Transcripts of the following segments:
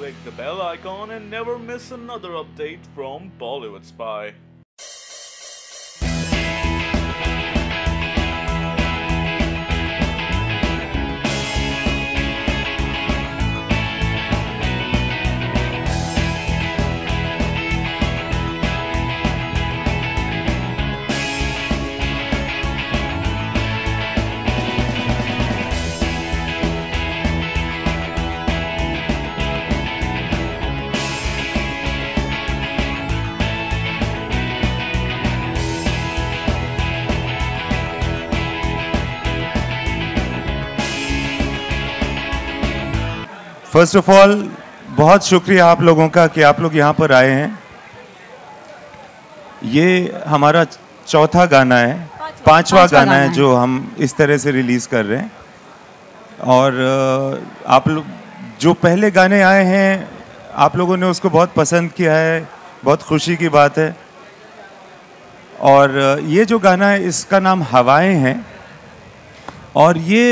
click the bell icon and never miss another update from Bollywood Spy. First of all बहुत शुक्रिया आप लोगों का कि आप लोग यहाँ पर आए हैं। ये हमारा चौथा गाना है, पांचवा गाना है जो हम इस तरह से रिलीज़ कर रहे हैं। और आप लोग जो पहले गाने आए हैं आप लोगों ने उसको बहुत पसंद किया है, बहुत खुशी की बात है। और ये जो गाना है इसका नाम हवाएं हैं और ये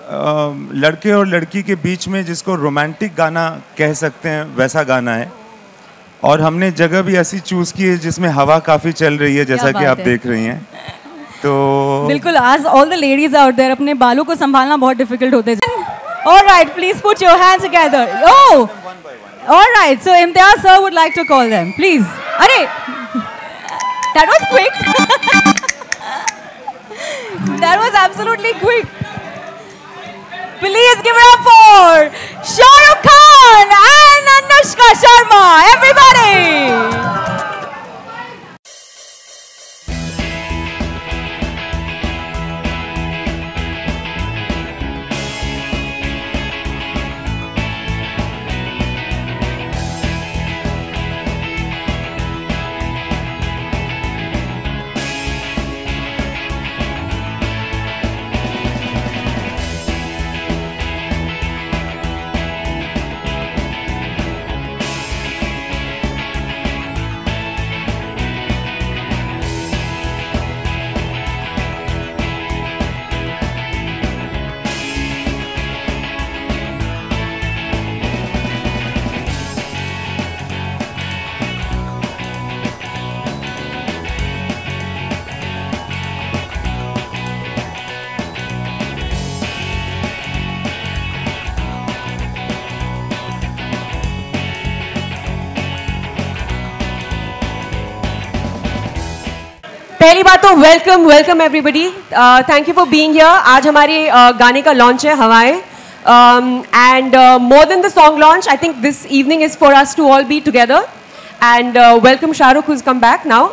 लड़के और लड़की के बीच में जिसको रोमांटिक गाना कह सकते हैं वैसा गाना है। और हमने जगह भी ऐसी चूज की है जिसमें हवा काफी चल रही है, जैसा कि आप देख रही हैं। तो बिल्कुल, आज all the ladies out there अपने बालों को संभालना बहुत डिफिकल्ट होता है। Alright, please put your hands together. Oh, alright, so Imtiaz sir would like to call them, please. अरे that was quick. That was absolutely quick. Please give it up for Shah Rukh Khan and Anushka Sharma, everybody! पहली बात तो welcome everybody, thank you for being here. आज हमारे गाने का launch है Hawayein, and more than the song launch, I think this evening is for us to all be together and welcome Shahrukh who's come back now,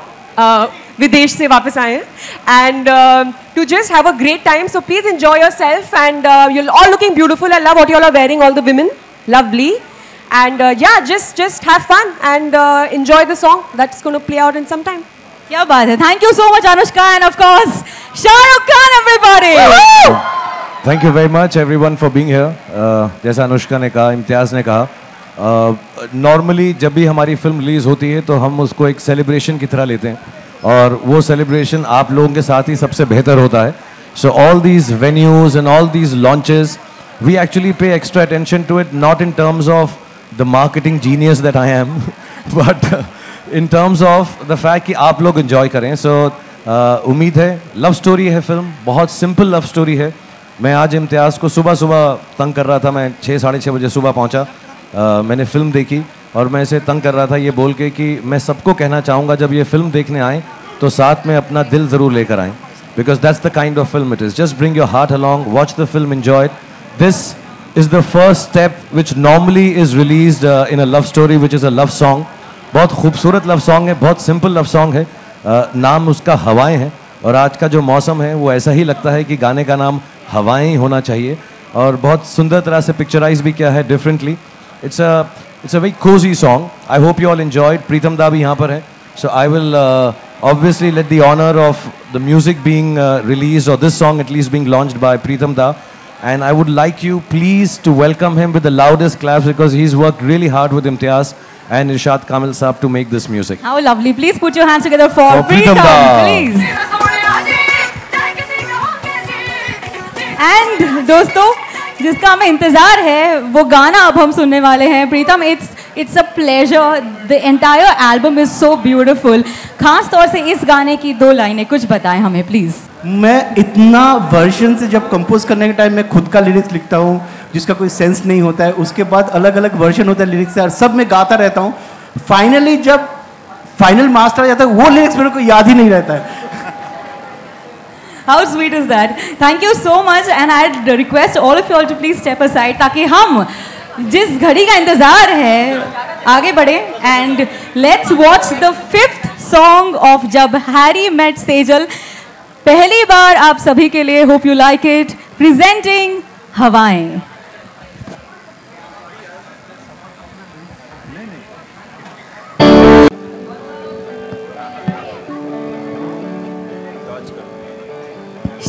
विदेश से वापस आए हैं, and to just have a great time. So please enjoy yourself and you're all looking beautiful. I love what you all are wearing, all the women, lovely, and yeah, just have fun and enjoy the song that's going to play out in some time. क्या बात है। Thank you so much Anushka end of course Shahrukh Khan, everybody. Thank you very much everyone for being here. जैसा अनुष्का ने कहा, इम्तियाज़ ने कहा, normally जब भी हमारी फिल्म रिलीज़ होती है तो हम उसको एक सेलिब्रेशन की तरह लेते हैं और वो सेलिब्रेशन आप लोगों के साथ ही सबसे बेहतर होता है। So all these venues and all these launches, we actually pay extra attention to it, not in terms of the marketing genius that I am, but in terms of the fact कि आप लोग enjoy करें। So उम्मीद है, love story है film, बहुत simple love story है। मैं आज इम्तियाज़ को सुबह तंग कर रहा था, मैं 6 साढ़े 6 बजे सुबह पहुंचा, मैंने फिल्म देखी और मैं इसे तंग कर रहा था ये बोल के कि मैं सबको कहना चाहूँगा जब ये फिल्म देखने आएँ तो साथ में अपना दिल ज़रूर लेकर आएँ, because that's the kind of film it is. Just bring your heart along, watch the film, enjoy it. This is the first step which normally is released in a love story which is a love song. बहुत खूबसूरत love song है, बहुत simple love song है, नाम उसका हवाएं है और आज का जो मौसम है वो ऐसा ही लगता है कि गाने का नाम हवाएं ही होना चाहिए और बहुत सुंदर तरह से पिक्चराइज भी किया है differently. It's a very cosy song. I hope you all enjoyed. Pritam da भी यहाँ पर है, so I will obviously let the honor of the music being released, or this song at least being launched by Preetham Da, and I would like you please to welcome him with the loudest claps because he's worked really hard with Imtiaz and Irshad Kamil Saab to make this music. How lovely. Please put your hands together for Preetham Da, please. And दोस्तों, जिसका हमें इंतजार है, वो गाना अब हम सुनने वाले हैं. प्रीतम, it's a pleasure. The entire album is so beautiful. खास तौर से इस गाने की 2 लाइनें कुछ बताएं हमें प्लीज. मैं इतना वर्जन से जब कंपोज करने के टाइम मैं खुद का लिरिक्स लिखता हूँ जिसका कोई सेंस नहीं होता है, उसके बाद अलग अलग वर्जन होता है लिरिक्स और सब मैं गाता रहता हूँ. फाइनली जब फाइनल मास्टर आ जाता है वो लिरिक्स मेरे को याद ही नहीं रहता है. How sweet is that? Thank you so much and I'd request all of you all to please step aside ताकि हम जिस घड़ी का इंतजार है आगे बढ़े. And let's watch the 5th song of जब हैरी मेट सेजल. पहली बार आप सभी के लिए, hope you like it, presenting हवाएं.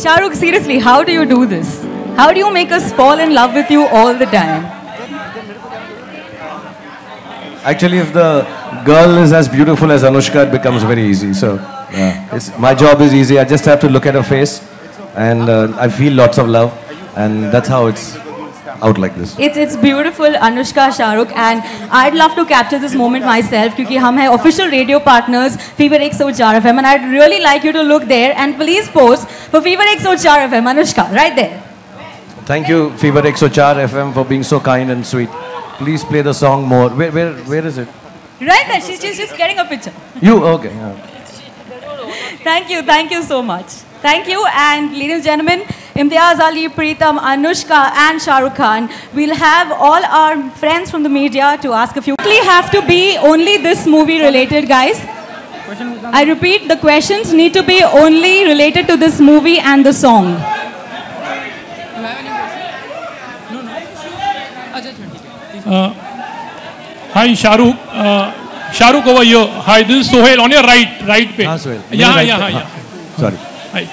Shahrukh, seriously, how do you do this? How do you make us fall in love with you all the time? Actually, if the girl is as beautiful as Anushka, it becomes very easy. So, my job is easy. I just have to look at her face, and I feel lots of love, and that's how it's out like this. It's beautiful, Anushka, Shahrukh, and I'd love to capture this moment myself क्योंकि हम हैं official radio partners Fever 104 FM, and I'd really like you to look there and please pose for Fever 104 FM, Anushka, right there. Thank you, Fever 104 FM, for being so kind and sweet. Please play the song more. Where is it? Right there. She's just getting a picture. You okay? Yeah. Thank you so much. Thank you, and ladies and gentlemen, Imtiaz Ali, Preetam, Anushka and Shahrukh Khan. We'll have all our friends from the media to ask a few. We have to be only this movie related, guys. I repeat, the questions need to be only related to this movie and the song. Hi, Shahrukh. Shahrukh over here. Hi, this is Sohail on your right पे. हाँ, Sohail. यहाँ. Sorry. Hi.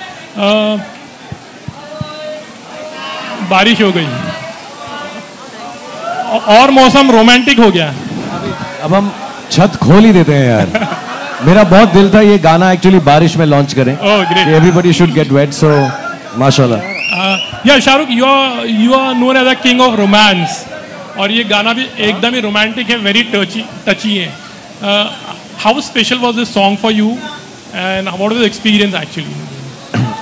बारिश हो गई और मौसम romantic हो गया. अब हम छत खोल ही देते हैं यार. मेरा बहुत दिल था ये गाना एक्चुअली बारिश में लॉन्च करें. Oh, great. Everybody should get wet, so माशाल्लाह. Yeah, Shahrukh, you are known as a king of romance. और ये गाना भी एकदम ही रोमांटिक है, वेरी टची है. How special was this song for you and what was the experience actually?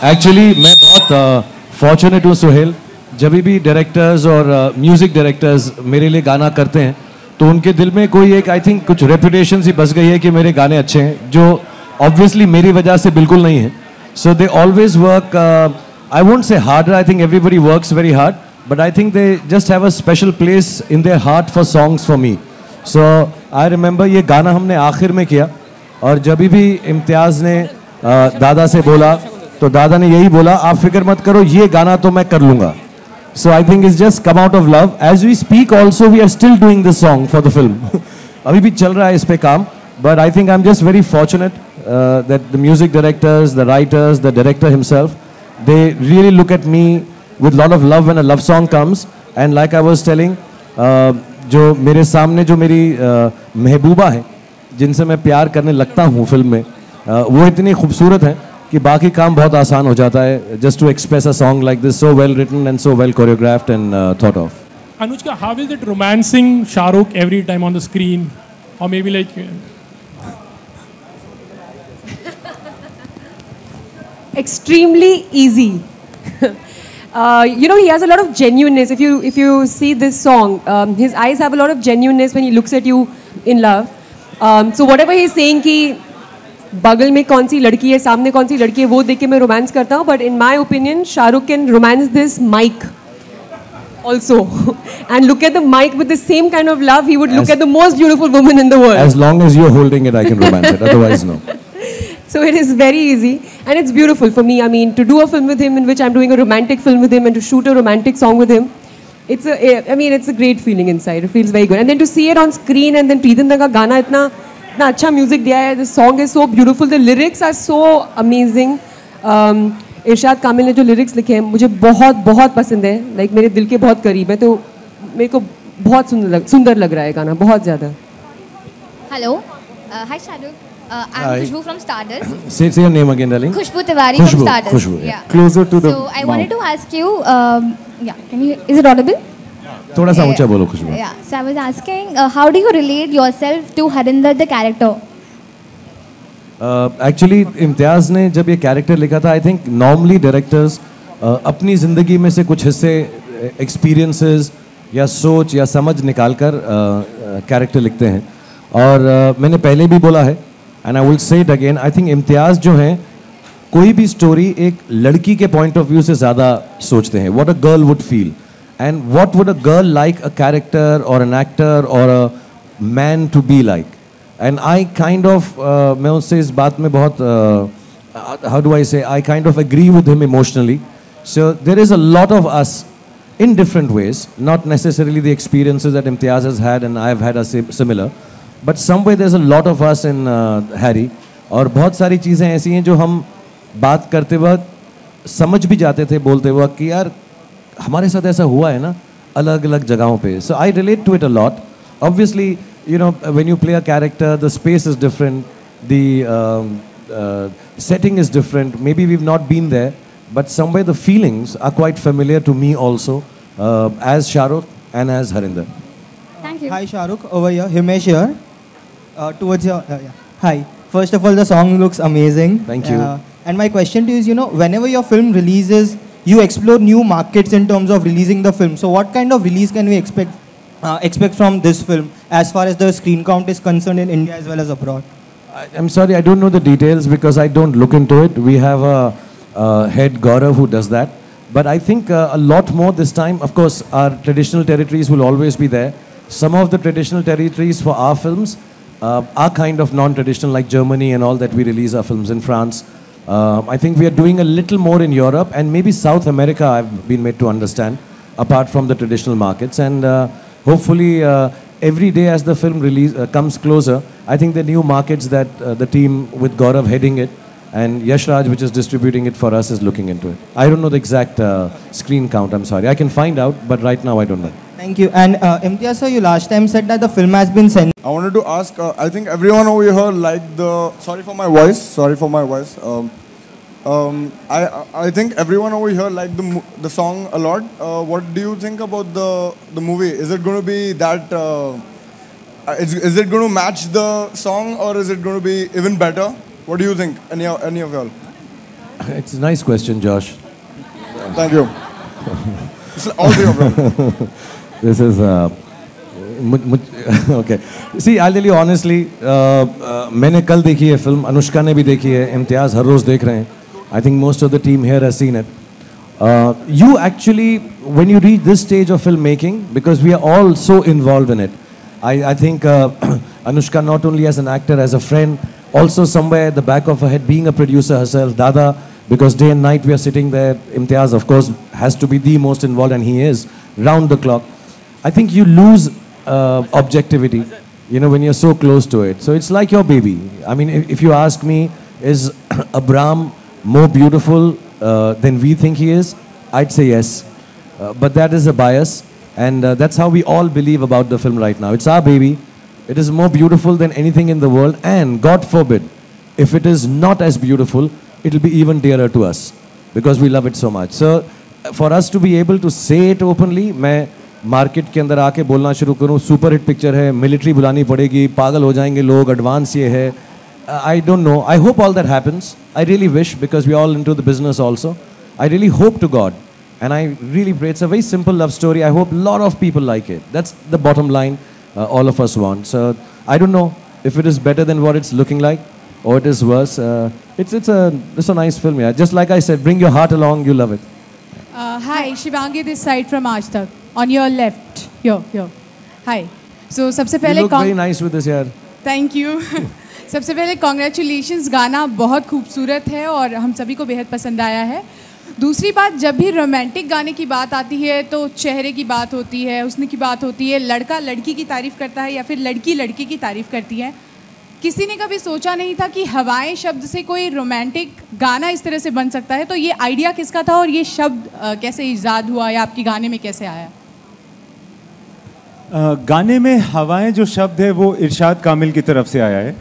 Actually मैं बहुत फॉर्चुनेट हूँ सुहेल. जब भी डायरेक्टर्स और म्यूजिक डायरेक्टर्स मेरे लिए गाना करते हैं तो उनके दिल में कोई एक आई थिंक कुछ रेपुटेशन सी बस गई है कि मेरे गाने अच्छे हैं, जो ऑब्वियसली मेरी वजह से बिल्कुल नहीं है. So they always work, I won't say harder, I think everybody works very hard, but I think they just have a special place in their heart for songs for me. So I remember ये गाना हमने आखिर में किया और जब भी इम्तियाज़ ने दादा से बोला तो दादा ने यही बोला, आप फिक्र मत करो, ये गाना तो मैं कर लूँगा. So I think it's just come out of love. As we speak also we are still doing this song for the film. अभी भी चल रहा है इस पे काम. But I think I'm just very fortunate that the music directors, the writers, the director himself, they really look at me with lot of love when a love song comes. And like I was telling, जो मेरे सामने जो मेरी महबूबा है जिनसे मैं प्यार करने लगता हूँ फिल्म में, वो इतनी खूबसूरत हैं कि बाकी काम बहुत आसान हो जाता है. Just to express a song like this, so well written and so well choreographed and thought of. Anushka, how is it romancing Shahrukh every time on the screen, or maybe like? Extremely easy. He has a lot of genuineness. If you see this song, his eyes have a lot of genuineness when he looks at you in love. So whatever he's saying कि बगल में कौन सी लड़की है, सामने कौन सी लड़की है, वो देख के मैं रोमांस करता हूँ. But in my opinion, Shahrukh can romance this mic also. And look at the mic with the same kind of love. He would look at the most beautiful woman in the world. As long as you're holding it, I can romance it. Otherwise, no. So it is very easy and it's beautiful for me. I mean, to do a film with him in which I'm doing a romantic film with him and to shoot a romantic song with him, it's a great feeling inside. It feels very good. And then to see it on screen and then Preetam ka gana itna अच्छा music दिया है. The song is so beautiful. The lyrics are so amazing. इरशाद कामिल ने जो lyrics लिखे हैं मुझे बहुत बहुत पसंद है. Like मेरे दिल के बहुत करीब है, तो मेरे को बहुत सुंदर लग रहा है गाना, बहुत ज़्यादा. Hello. Hi Shahrukh. I'm Khushbu from Stardust. Say your name again, darling. Khushbu Tiwari Khushbu, from Stardust. Khushbu, yeah. Closer to the So I wanted to ask you, can you? Is it audible? थोड़ा सा ऊंचा बोलो खुशबू. Yeah. So I was asking, how do you relate yourself to Harinder the character? Actually, इम्तियाज़ ने जब ये character लिखा था, I think normally directors अपनी ज़िंदगी में से कुछ हिस्से experiences या सोच या समझ निकाल कर कैरेक्टर लिखते हैं. और मैंने पहले भी बोला है, and I will say it again, I think इम्तियाज़ जो हैं कोई भी स्टोरी एक लड़की के पॉइंट ऑफ व्यू से ज़्यादा सोचते हैं. What a girl would feel. And what would a girl like a character or an actor or a man to be like? And I kind of, मैं उससे इस बात में बहुत, how do I say, I kind of agree with him emotionally. So there is a lot of us in different ways, not necessarily the experiences that Imtiaz has had and I have had are similar, but somewhere there's a lot of us in Harry. और बहुत सारी चीज़ें ऐसी हैं जो हम बात करते वक्त समझ भी जाते थे बोलते वक्त कि यार हमारे साथ ऐसा हुआ है ना अलग अलग जगहों पे. So I relate to it a lot. Obviously, you know, when you play a character, the space is different, the setting is different. Maybe we've not been there, but somewhere the feelings are quite familiar to me also, as Shahrukh and as Harinder. Thank you. Hi Shahrukh, over here. Himesh here. Towards your, yeah. Hi. First of all, the song looks amazing. Thank you. And my question to you is, you know, whenever your film releases, you explore new markets in terms of releasing the film. So what kind of release can we expect from this film as far as the screen count is concerned in India as well as abroad? I'm sorry, I don't know the details because I don't look into it. We have a head Gaurav who does that. But I think a lot more this time. Of course, our traditional territories will always be there. Some of the traditional territories for our films are kind of non-traditional, like Germany and all that we release our films in France. I think we are doing a little more in Europe and maybe South America, I've been made to understand, apart from the traditional markets. And hopefully every day as the film release comes closer, I think the new markets that the team with Gaurav heading it and Yashraj, which is distributing it for us, is looking into it. I don't know the exact screen count, I'm sorry. I can find out, but right now I don't know. Thank you. And Imtiaz sir, you last time said that the film has been sent. I wanted to ask, I think everyone over here liked the, sorry for my voice, I think everyone over here liked the song a lot. What do you think about the movie? Is it going to be that, is it going to match the song or is it going to be even better? What do you think, any of y'all? It's a nice question, Josh. Thank you. All three of them. This is okay. See, I'll tell you honestly, मैंने कल देखी है film, Anushka ने भी देखी है, इम्तियाज़ हर रोज देख रहे हैं. I think most of the team here has seen it. You actually, when you reach this stage of filmmaking, because we are all so involved in it, I think Anushka not only as an actor, as a friend, also somewhere at the back of her head, being a producer herself, Dada, because day and night we are sitting there. Imtiaz, of course, has to be the most involved, and he is, round the clock. I think you lose objectivity, you know, when you're so close to it. So it's like your baby. I mean, if you ask me, is Abram more beautiful than we think he is? I'd say yes. But that is a bias, and that's how we all believe about the film right now. It's our baby. It is more beautiful than anything in the world, and God forbid, if it is not as beautiful, it'll be even dearer to us because we love it so much. So for us to be able to say it openly, मैं market के अंदर आके बोलना शुरू करूँ, super hit picture है, military बुलानी पड़ेगी, पागल हो जाएंगे लोग, एडवांस ये है, I don't know. I hope all that happens. I really wish, because we're all into the business also. I really hope to God, and I really pray. It's a very simple love story. I hope a lot of people like it. That's the bottom line all of us want. So I don't know if it is better than what it's looking like or it is worse. It's a nice film, yeah. Just like I said, bring your heart along, you love it. Hi, Shivangi this side from Aaj Tak. On your left, here. Hi. So सबसे पहले you look very nice with this, yaar. Thank you. सबसे पहले congratulations, गाना बहुत खूबसूरत है और हम सभी को बेहद पसंद आया है. दूसरी बात, जब भी रोमांटिक गाने की बात आती है तो चेहरे की बात होती है, हुस्न की बात होती है, लड़का लड़की की तारीफ़ करता है या फिर लड़की लड़के की तारीफ़ करती है. किसी ने कभी सोचा नहीं था कि हवाएं शब्द से कोई रोमांटिक गाना इस तरह से बन सकता है. तो ये आइडिया किसका था और ये शब्द कैसे ईजाद हुआ या आपकी गाने में कैसे आया? गाने में हवाएं जो शब्द है वो इरशाद कामिल की तरफ से आया है.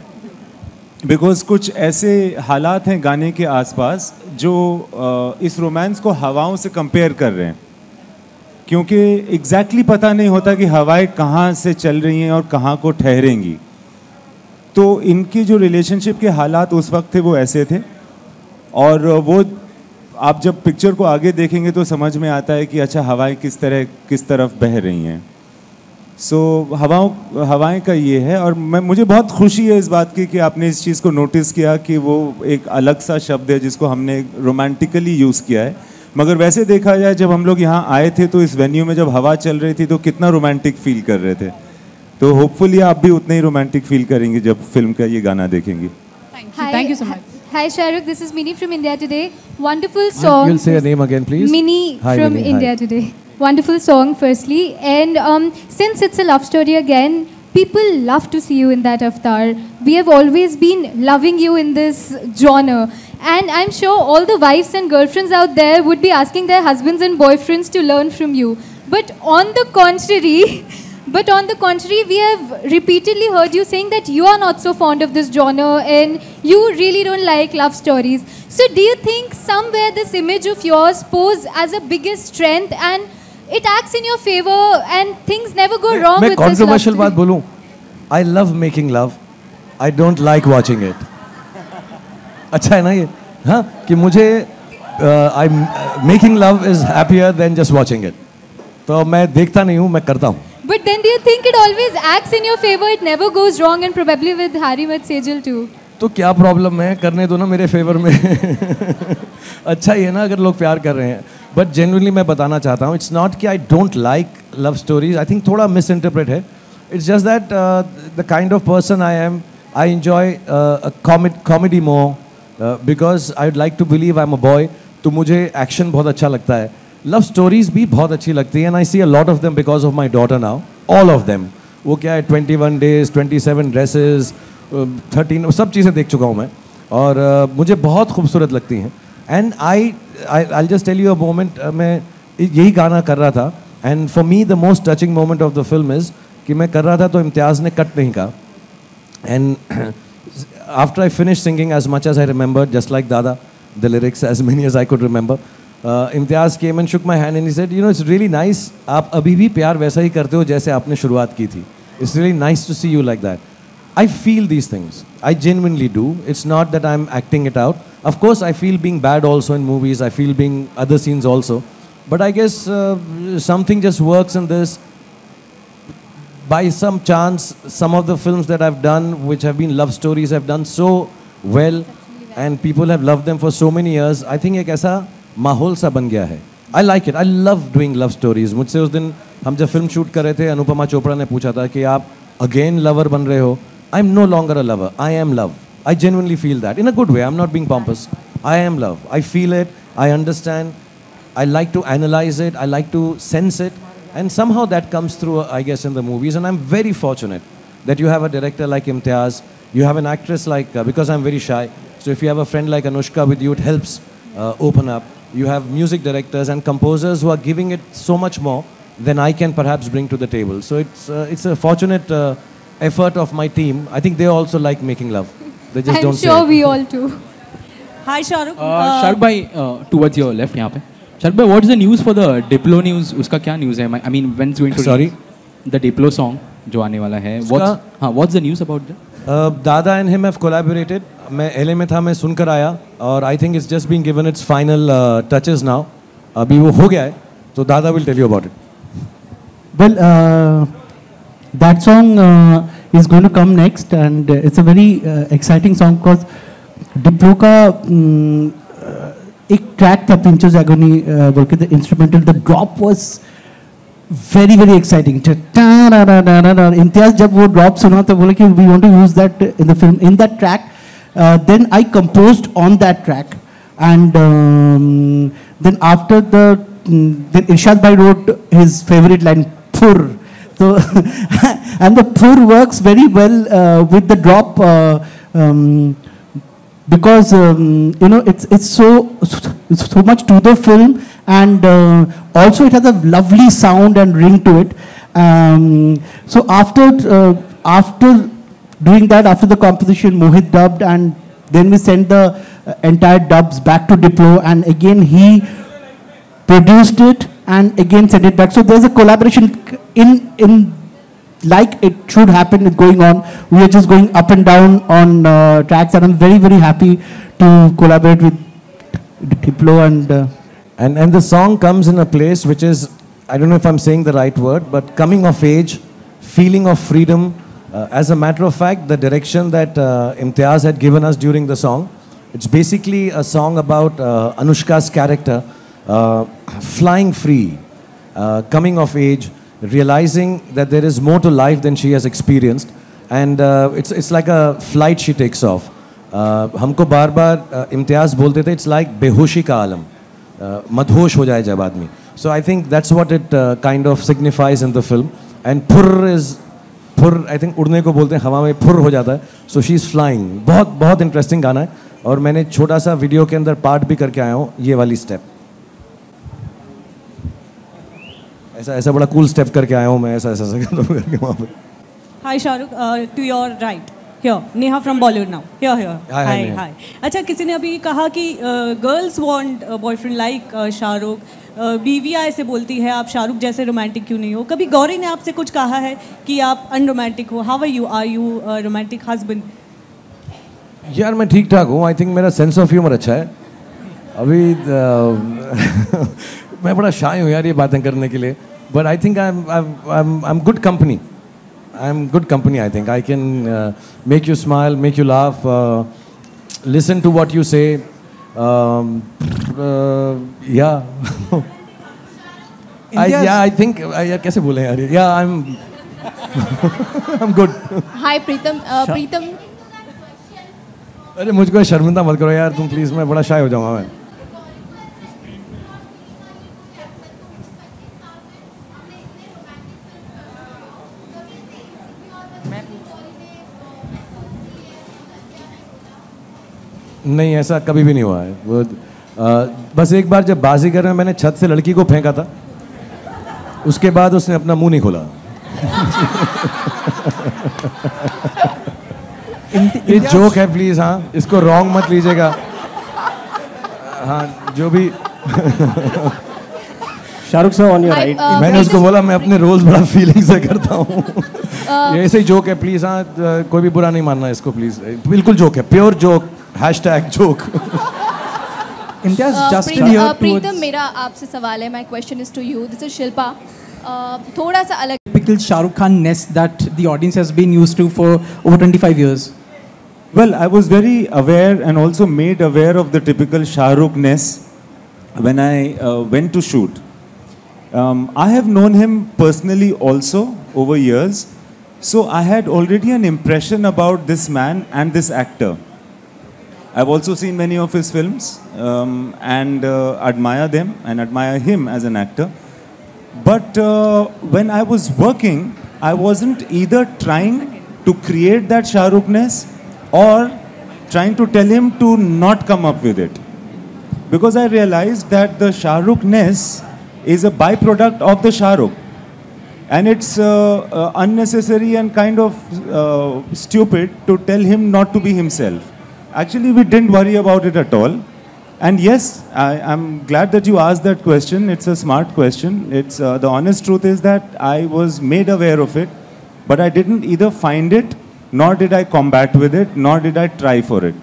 बिकॉज कुछ ऐसे हालात हैं गाने के आसपास जो इस रोमांस को हवाओं से कंपेयर कर रहे हैं, क्योंकि एग्जैक्टली पता नहीं होता कि हवाएं कहाँ से चल रही हैं और कहाँ को ठहरेंगी। तो इनकी जो रिलेशनशिप के हालात उस वक्त थे वो ऐसे थे, और वो आप जब पिक्चर को आगे देखेंगे तो समझ में आता है कि अच्छा हवाएं किस तरफ बह रही हैं। सो हवाएं का ये है, और मुझे बहुत खुशी है इस बात की कि आपने इस चीज़ को नोटिस किया कि वो एक अलग सा शब्द है जिसको हमने रोमांटिकली यूज़ किया है। मगर वैसे देखा जाए जब हम लोग यहाँ आए थे तो इस वेन्यू में जब हवा चल रही थी तो कितना रोमांटिक फील कर रहे थे। तो होपफुली आप भी उतना ही रोमांटिक फील करेंगे जब फिल्म का ये गाना देखेंगे। Thank you so much. Hi Shahrukh, this is Mini from India Today. Wonderful song. You'll say your name again, please. Mini Hi, from Mini. India Hi. Today. Wonderful song, firstly. And since it's a love story again, people love to see you in that avatar. We have always been loving you in this genre. And I'm sure all the wives and girlfriends out there would be asking their husbands and boyfriends to learn from you. But on the contrary, we have repeatedly heard you saying that you are not so fond of this genre and you really don't like love stories. So do you think somewhere this image of yours pose as a biggest strength and it acts in your favor and things never go wrong with this love controversial story? बात बोलूं, I love making love. I don't like watching it. अच्छा है ना ये? हाँ, कि मुझे making love is happier than just watching it. तो मैं देखता नहीं हूँ, मैं करता हूँ. But then do you think it always acts in your favor? It never goes wrong, and probably with Harry Met Sejal too. तो क्या प्रॉब्लम है? करने दो ना मेरे फेवर में. अच्छा ही है ना अगर लोग प्यार कर रहे हैं. But genuinely मैं बताना चाहता हूँ, it's not कि I don't like love stories. I think थोड़ा misinterpret है. It's just that the kind of person I am, I enjoy a comedy more because I would like to believe I'm a boy. तो मुझे action बहुत अच्छा लगता है. Love stories भी बहुत अच्छी लगती है and I see a lot of them because of my daughter now. All of them. वो क्या है 21 days, 27 ड्रेसेस, 13, सब चीज़ें देख चुका हूँ मैं और मुझे बहुत खूबसूरत लगती हैं. And I just tell you a moment, मैं यही गाना कर रहा था and for me the most touching moment of the film is कि मैं कर रहा था तो इम्तियाज़ ने कट नहीं कहा. And after I finish singing as much as I remember, just like Dada, the lyrics as many as I could remember, Imtiaz came and shook my hand and he said, you know, it's really nice. आप अभी भी प्यार वैसा ही करते हो जैसे आपने शुरुआत की थी. It's really nice to see you like that. I feel these things. I genuinely do. It's not that I'm acting it out. Of course, I feel being bad also in movies. I feel being other scenes also. But I guess something just works in this. By some chance, some of the films that I've done, which have been love stories, have done so well, and people have loved them for so many years. I think एक ऐसा माहौल सा बन गया है. I like it. I love doing love stories. मुझसे उस दिन हम जब फिल्म शूट कर रहे थे, अनुपमा चोपड़ा ने पूछा था कि आप अगेन लवर बन रहे हो. I am no longer a lover. I am love. I genuinely feel that in a good way. I am not being pompous. I am love. I feel it. I understand. I like to analyse it. I like to sense it. And somehow that comes through, I guess, in the movies. And I'm very fortunate that you have a director like Imtiaz. You have an actress like, because I'm very shy. So if you have a friend like Anushka with you, it helps open up. You have music directors and composers who are giving it so much more than I can perhaps bring to the table. So it's a fortunate effort of my team. I think they also like making love. They just don't say it. I'm sure we all too. Hi Shahrukh. Shahrukh bhai, towards your left यहाँ पे. Shahrukh bhai, what's the news for the Diplo news? उसका क्या news है? I mean, when's going to release the Diplo song जो आने वाला है? What's the news about that? Dada and him have collaborated. मैं LA में था, मैं सुनकर आया और I think it's just been given its final touches now. अभी वो हो गया है, तो Dada will tell you about it. Well, that song is going to come next, and it's a very exciting song because Diplo का एक track था पिंचोज एगोनी बोल के, the instrumental, the drop was very very exciting. Imtiaz जब वो drop सुना तो बोले कि we want to use that in the film, in that track. Then I composed on that track and then after then Irshad भाई रोट हिज फेवरेट लाइन फुर. So and the fur works very well with the drop because you know it's so much to the film, and also it has a lovely sound and ring to it. So after Doing that, after the composition, Mohit dubbed, and then we sent the entire dubs back to Diplo, and again he produced it and again sent it back. So there's a collaboration in like it should happen is going on. We are just going up and down on tracks, and I'm very, very happy to collaborate with Diplo and the song comes in a place which is, I don't know if I'm saying the right word, but coming of age, feeling of freedom. As a matter of fact, the direction that Imtiaz had given us during the song, it's basically a song about Anushka's character flying free, coming of age, realizing that there is more to life than she has experienced, and it's like a flight she takes off. हमको बार बार इम्तियाज़ बोलते थे, it's like बेहोशी का आलम, मदहोश हो जाए जब आदमी. So I think that's what it kind of signifies in the film. And phur is फुर, आई थिंक उड़ने को बोलते हैं, हवा में फुर हो जाता है. So she is flying. बहुत बहुत इंटरेस्टिंग गाना है, और मैंने छोटा सा वीडियो के अंदर पार्ट भी करके आया हूँ, ये वाली स्टेप. ऐसा बड़ा कूल स्टेप करके आया हूँ मैं, ऐसा करके वहाँ पे. Hi Shahrukh, to your right here, Neha from Bollywood now. Here hi. अच्छा, किसी ने अभी कहा कि girls want boyfriend like Shahrukh, बीवियाँ ऐसे बोलती है आप शाहरुख जैसे रोमांटिक क्यों नहीं हो. कभी गौरी ने आपसे कुछ कहा है कि आप अनरोमांटिक हो? How are you romantic husband? यार मैं ठीक ठाक हूँ. आई थिंक मेरा सेंस ऑफ ह्यूमर अच्छा है. अभी मैं बड़ा शाय हूँ यार ये बातें करने के लिए, but I think I am good company. I am good company, I think. I can make you smile, make you laugh, listen to what you say. Yeah. I think, कैसे बोले यार? Yeah, I'm good. Hi, Pritam. Pritam. अरे मुझको शर्मिंदा मत करो यार तुम प्लीज, मैं बड़ा शाय हो जाऊंगा मैं. नहीं, ऐसा कभी भी नहीं हुआ है. वो बस एक बार जब बाजीगर में मैंने छत से लड़की को फेंका था, उसके बाद उसने अपना मुंह नहीं खोला. ये जोक है प्लीज. हाँ, इसको रॉन्ग मत लीजिएगा. हाँ, जो भी. Shahrukh sir on your right. मैंने उसको बोला मैं अपने रोल्स बड़ा फीलिंग से करता हूँ. ये ऐसे ही जोक है प्लीज. हाँ, कोई भी बुरा नहीं मानना इसको प्लीज. बिल्कुल जोक है, प्योर जोक. #joke. प्रीतम, मेरा आपसे सवाल है. My question is to you. This is Shilpa. थोड़ा सा अलग. Typical Shahrukh Khan-ness that the audience has been used to for over 25 years. Well, I was very aware and also made aware of the typical Shahrukh-ness when I went to shoot. I have known him personally also over years, so I had already an impression about this man and this actor. I've also seen many of his films and admire them and admire him as an actor. But when I was working, I wasn't either trying to create that Shahrukh-ness or trying to tell him to not come up with it. Because I realized that the Shahrukh-ness is a byproduct of the Shahrukh. And it's unnecessary and kind of stupid to tell him not to be himself. Actually, we didn't worry about it at all. And yes, I'm glad that you asked that question. It's a smart question. It's the honest truth is that I was made aware of it, but I didn't either find it, nor did I combat with it, nor did I try for it.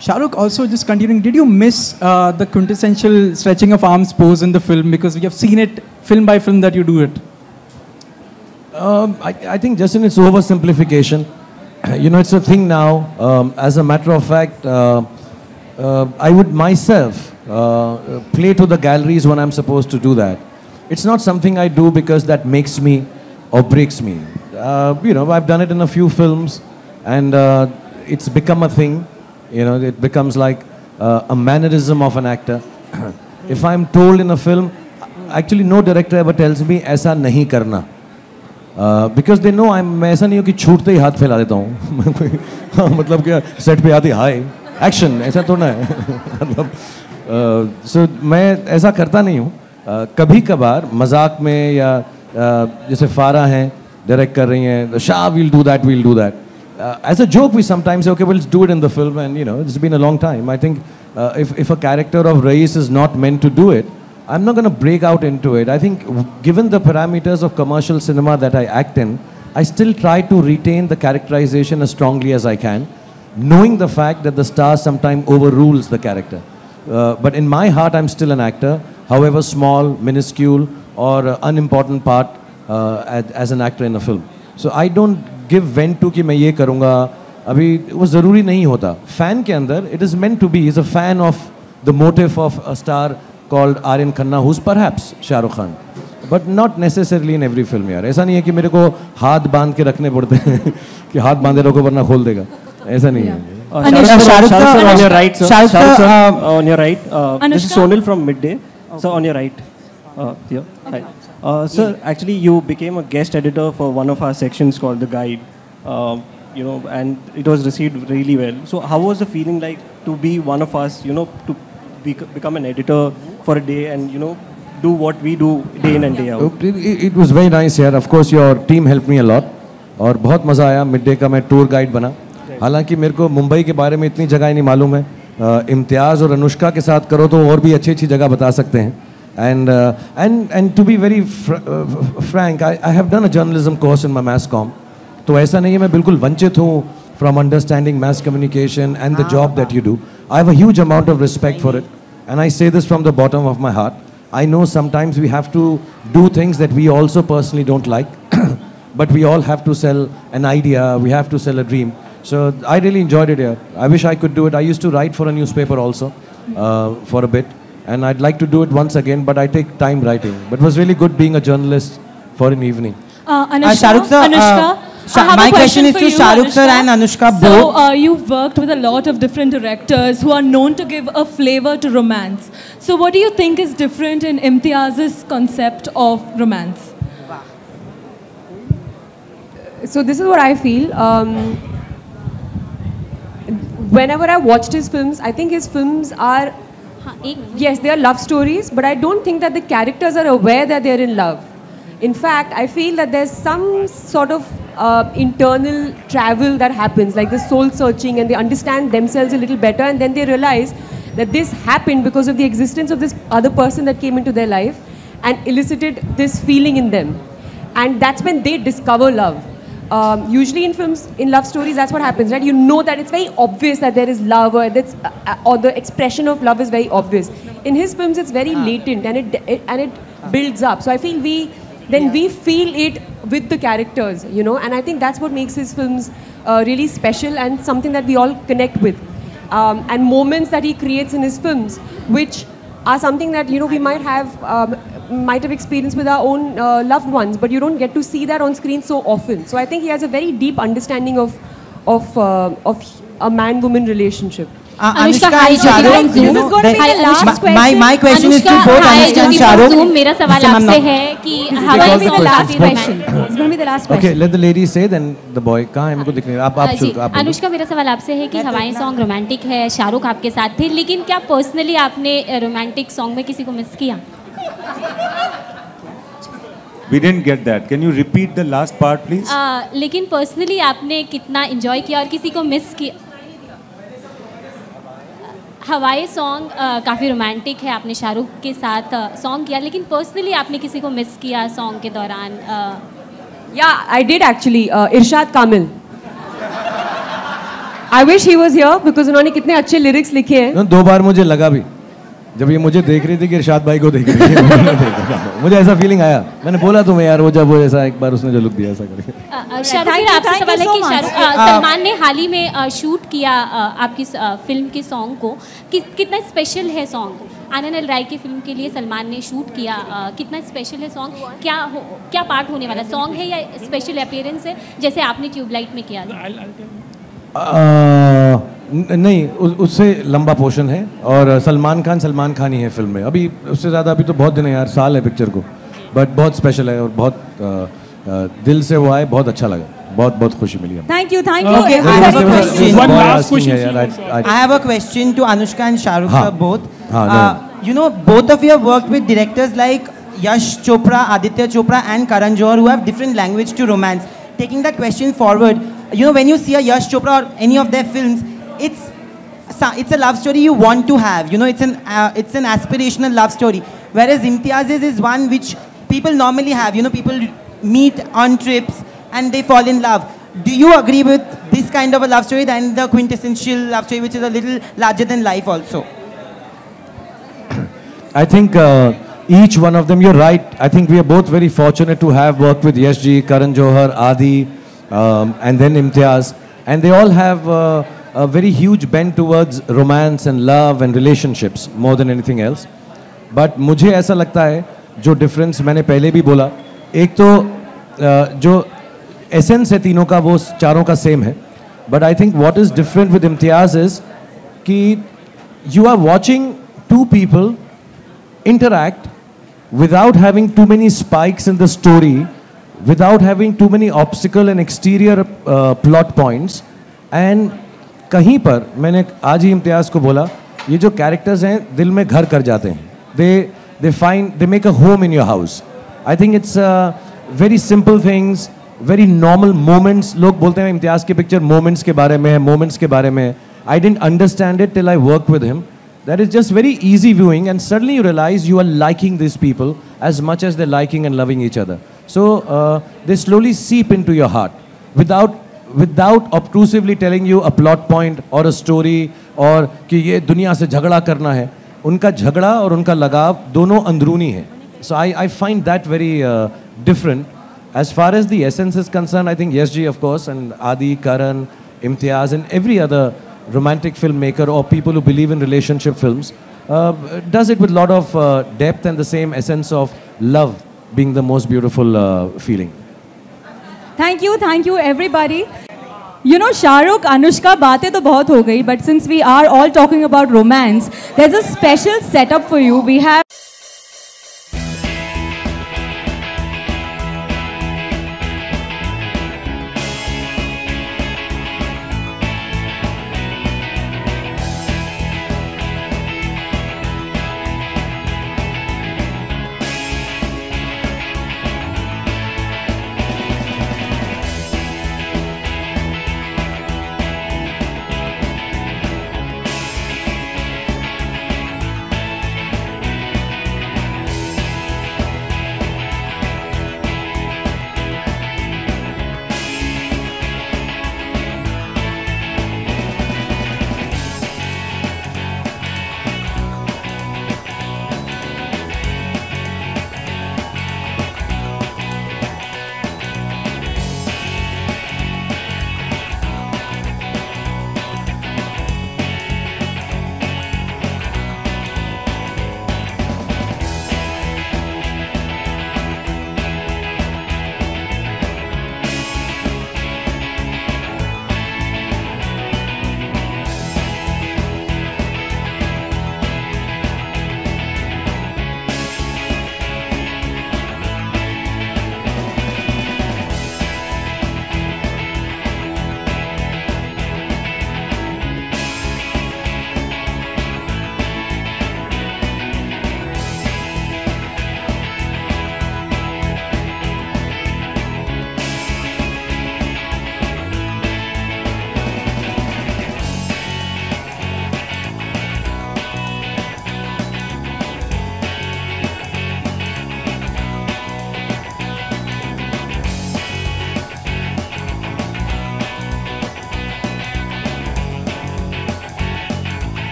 Shahrukh, also just continuing, did you miss the quintessential stretching of arms pose in the film? Because we have seen it film by film that you do it. I think just in its oversimplification. You know, it's a thing now. As a matter of fact, I would myself play to the galleries when I'm supposed to do that. It's not something I do because that makes me or breaks me. You know, I've done it in a few films, and it's become a thing. You know, it becomes like a mannerism of an actor. If I'm told in a film, actually no director ever tells me ऐसा नहीं करना. Because they know मैं ऐसा नहीं हूँ कि छूटते ही हाथ फैला देता हूँ. मतलब क्या सेट पे आती हाय एक्शन, ऐसा तो ना है. मतलब सो मैं ऐसा करता नहीं हूँ. कभी कभार मजाक में या जैसे फारा हैं डायरेक्ट कर रही हैं, Shah will do that. as a joke, we sometimes say, okay, well, let's do it in the film, and it's been a long time. I think if a character of Rais is not meant to do it, I'm not going to break out into it. I think given the parameters of commercial cinema that I act in, I still try to retain the characterization as strongly as I can, knowing the fact that the star sometimes overrules the character. But in my heart, I'm still an actor, however small, minuscule, or unimportant part as an actor in a film. So I don't give vent to कि मैं ये करूँगा. अभी वो ज़रूरी नहीं होता. Fan के अंदर, it is meant to be. He's a fan of the motive of a star called Aryan Khanna, who's perhaps Shah Rukh Khan, but not necessarily in every film. यार ऐसा नहीं है कि मेरे को हाथ बांध के रखने पड़ते हैं कि हाथ बांधे रखो वरना खोल देगा. ऐसा नहीं है. Shah Rukh sir, on your right, sir. Shah Rukh sir, on your right. This is Sonal from Midday. Sir, on your right. Here. Hi. Sir, actually, you became a guest editor for one of our sections called The Guide, and it was received really well. So, how was the feeling like to be one of us, to become an editor for a day and, do what we do day in and day out? It was very nice here. Of course, your team helped me a lot. और बहुत मज़ा आया. Midday का मैं tour guide बना. हालांकि मेरे को मुंबई के बारे में इतनी जगह नहीं मालूम है. इम्तियाज़ और अनुष्का के साथ करो तो और भी अच्छी जगह बता सकते हैं. And to be very frank, I have done a journalism course in my mass comm. तो ऐसा नहीं है मैं बिल्कुल वंचित हूँ from understanding mass communication and the job that you do. I have a huge amount of respect for it, and I say this from the bottom of my heart. I know sometimes we have to do things that we also personally don't like, but we all have to sell an idea, we have to sell a dream. So I really enjoyed it here. I wish I could do it. I used to write for a newspaper also for a bit, and I'd like to do it once again, but I take time writing. But it was really good being a journalist for an evening. Anushka, my question is to Shah Rukh sir and Anushka both. So you've worked with a lot of different directors who are known to give a flavor to romance. So what do you think is different in Imtiaz's concept of romance? So this is what I feel. Whenever I watched his films, I think his films are, yes, they are love stories, but I don't think that the characters are aware that they're in love. In fact, I feel that there's some sort of internal travel that happens, like the soul searching, and they understand themselves a little better, and then they realize that this happened because of the existence of this other person that came into their life and elicited this feeling in them. And that's when they discover love. Usually in films, in love stories, that's what happens, right? You know that it's very obvious that there is love, or the expression of love is very obvious. In his films, it's very latent, and it builds up. So I feel we feel it with the characters, and I think that's what makes his films really special and something that we all connect with. And moments that he creates in his films, which are something that we might have experienced with our own loved ones, but you don't get to see that on screen so often. So I think he has a very deep understanding of a man-woman relationship. Anushka, hi, this is going to be the last question. My question is to both Anushka and Shah Rukh. मेरा सवाल आपसे है कि हवाई It's going to be the last question. Okay, let the lady say, then the boy. कहाँ है मेरे को दिख नहीं रहा. आप शुरू. अनुष्का, मेरा सवाल आपसे है कि हवाई सॉन्ग रोमांटिक है, शाहरुख आपके साथ थे, लेकिन क्या पर्सनली आपने रोमांटिक सॉन्ग में किसी को मिस किया? We didn't get that. Can you repeat the last part, please? लेकिन पर्सनली आपने कितना एंजॉय किया और किसी को मिस किया? हवाई सॉन्ग काफ़ी रोमांटिक है, आपने शाहरुख के साथ सॉन्ग किया, लेकिन पर्सनली आपने किसी को मिस किया सॉन्ग के दौरान? Yeah, I did actually. Irshad Kamil. I wish he was here because उन्होंने कितने अच्छे लिरिक्स लिखे हैं. 2 बार मुझे लगा भी, जब ये मुझे देख रही थी कि इरशाद भाई को देख रही थी, मुझे ऐसा फीलिंग आया. मैंने बोला तुम्हें यार, वो जब वो ऐसा एक बार उसने जो लुक दिया ऐसा करके. शाहरुख, आपसे सवाल है कि सलमान ने हाल ही में शूट किया आपकी फिल्म के सॉन्ग को, कितना स्पेशल है सॉन्ग? आनंद एल राय की फिल्म के लिए सलमान ने शूट किया, कितना स्पेशल है सॉन्ग? क्या पार्ट होने वाला सॉन्ग है या स्पेशल अपीयरेंस है जैसे आपने ट्यूबलाइट में किया? नहीं, उससे लंबा पोर्शन है और सलमान खान ही है फिल्म में. अभी उससे ज़्यादा अभी तो बहुत दिन है यार, साल है पिक्चर को, बट बहुत स्पेशल है और बहुत दिल से वो आए, बहुत अच्छा लगा, बहुत खुशी मिली हमें. Thank you. Okay, I have a question. One last question. I have a question to Anushka and Shah Rukh sir both. Both of you have worked with directors like Yash Chopra, Aditya Chopra and Karan Johar, who have different language to romance. Taking that question forward, you know, when you see a Yash Chopra or any of their films, it's a love story you want to have. You know, it's an aspirational love story. Whereas Imtiaz's is one which people normally have. You know, people meet on trips and they fall in love. Do you agree with this kind of a love story than the quintessential love story, which is a little larger than life also? I think each one of them, you're right. I think we are both very fortunate to have worked with Yash ji, Karan Johar, Adi, and then Imtiaz. And they all have a very huge bent towards romance and love and relationships more than anything else. But मुझे ऐसा लगता है जो difference मैंने पहले भी बोला, एक तो जो essence है तीनों का वो चारों का same है. But I think what is different with Imtiaz is कि you are watching two people interact without having too many spikes in the story, without having too many obstacle and exterior plot points. And कहीं पर मैंने आज ही इम्तियाज़ को बोला, ये जो characters हैं दिल में घर कर जाते हैं. They make a home in your house. I think it's very simple things, very normal moments. लोग बोलते हैं इम्तियाज़ की picture moments के बारे में है, moments के बारे में है. I didn't understand it till I worked with him. That is just very easy viewing, and suddenly you realize you are liking these people as much as they're liking and loving each other. So they slowly seep into your heart without obtrusively telling you a plot point or a story or कि ये दुनिया से झगड़ा करना है. उनका झगड़ा और उनका लगाव दोनों अंदरूनी है. So I find that very different. As far as the essence is concerned, I think Yash ji, of course, and Adi, Karan, Imtiaz, and every other romantic filmmaker or people who believe in relationship films does it with a lot of depth and the same essence of love being the most beautiful feeling. Thank you everybody. You know, Shahrukh, Anushka, बातें तो बहुत हो गई, but since we are all talking about romance, there's a special setup for you. We have